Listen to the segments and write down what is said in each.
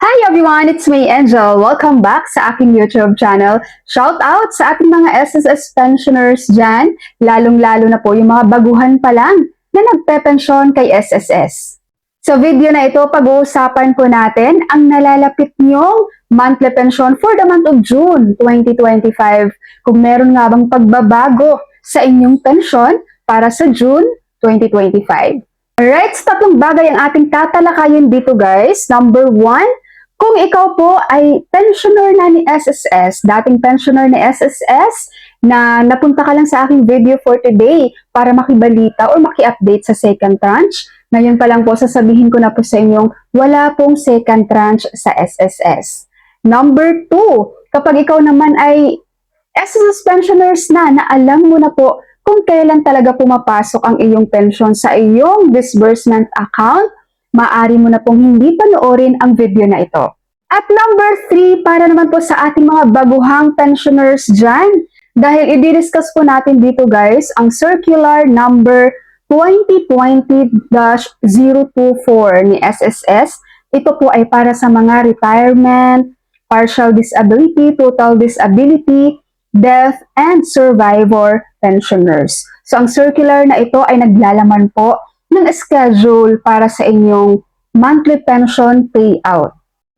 Hi everyone! It's me, Angel. Welcome back sa aking YouTube channel. Shout out sa ating mga SSS pensioners dyan, lalong-lalo na po yung mga baguhan pa lang na nagpe-pensyon kay SSS. Sa video na ito, pag-uusapan po natin ang nalalapit niyong monthly pension for the month of June 2025. Kung meron nga bang pagbabago sa inyong pensyon para sa June 2025. Alright, sa tatlong bagay ang ating tatalakayin dito guys. Number 1, kung ikaw po ay pensioner na ni SSS, dating pensioner ni SSS, na napunta ka lang sa aking video for today para makibalita or maki-update sa second tranche, ngayon pa lang po sasabihin ko na po sa inyong wala pong second tranche sa SSS. Number 2, kapag ikaw naman ay SSS pensioners na alam mo na po kung kailan talaga pumapasok ang iyong pension sa iyong disbursement account, maaari mo na pong hindi panoorin ang video na ito. At number 3, para naman po sa ating mga baguhang pensioners dyan, dahil i-discuss po natin dito guys, ang circular number 2020-024 ni SSS. Ito po ay para sa mga retirement, partial disability, total disability, death, and survivor pensioners. So, ang circular na ito ay naglalaman po ng schedule para sa inyong monthly pension payout.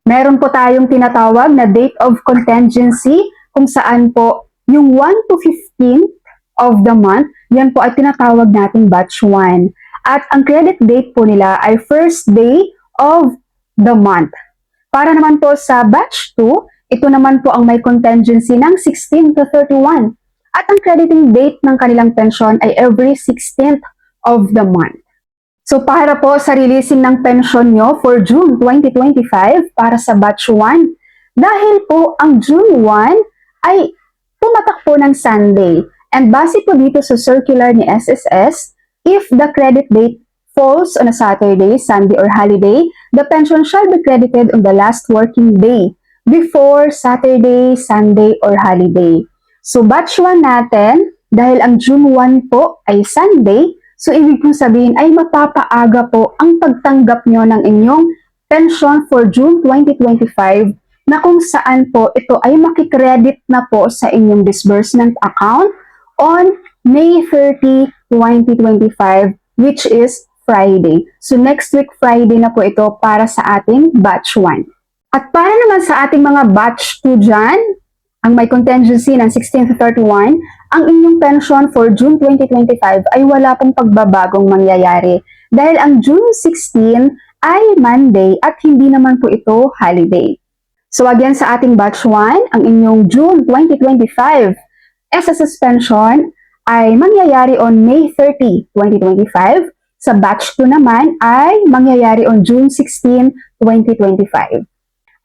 Meron po tayong tinatawag na date of contingency kung saan po yung 1 to 15 of the month, yan po ay tinatawag nating batch 1. At ang credit date po nila ay first day of the month. Para naman po sa batch 2, ito naman po ang may contingency ng 16 to 31. At ang crediting date ng kanilang pension ay every 16th of the month. So para po sa releasing ng pension nyo for June 2025 para sa batch 1, dahil po ang June 1 ay pumatak po ng Sunday. And base po dito sa circular ni SSS, if the credit date falls on a Saturday, Sunday, or holiday, the pension shall be credited on the last working day before Saturday, Sunday, or holiday. So batch 1 natin, dahil ang June 1 po ay Sunday, so ibig pong sabihin ay mapapaaga po ang pagtanggap nyo ng inyong pension for June 2025 na kung saan po ito ay makikredit na po sa inyong disbursement account on May 30, 2025, which is Friday. So next week Friday na po ito para sa ating batch 1. At para naman sa ating mga batch 2 dyan, ang may contingency ng 16 to 31, ang inyong pension for June 2025 ay wala pong pagbabagong mangyayari dahil ang June 16 ay Monday at hindi naman po ito holiday. So again sa ating batch 1, ang inyong June 2025 SSS pension ay mangyayari on May 30, 2025. Sa batch 2 naman ay mangyayari on June 16, 2025.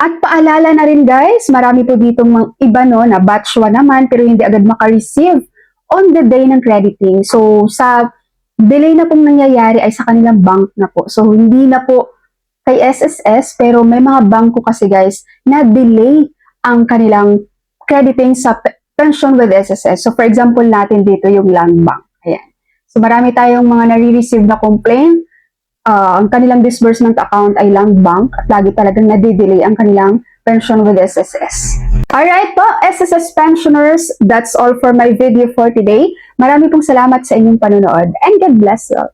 At paalala na rin guys, marami po ditong mga iba no, na batch 1 naman pero hindi agad maka-receive on the day ng crediting. So sa delay na pong nangyayari ay sa kanilang bank na po. So hindi na po kay SSS pero may mga bangko kasi guys na delay ang kanilang crediting sa pension with SSS. So for example natin dito yung Land Bank. Ayan. So marami tayong mga nare-receive na complaint. Ang kanilang disbursement account ay Land Bank at lagi talagang nadidelay ang kanilang pension with SSS. Alright po, SSS pensioners, that's all for my video for today. Marami pong salamat sa inyong panonood and God bless you all.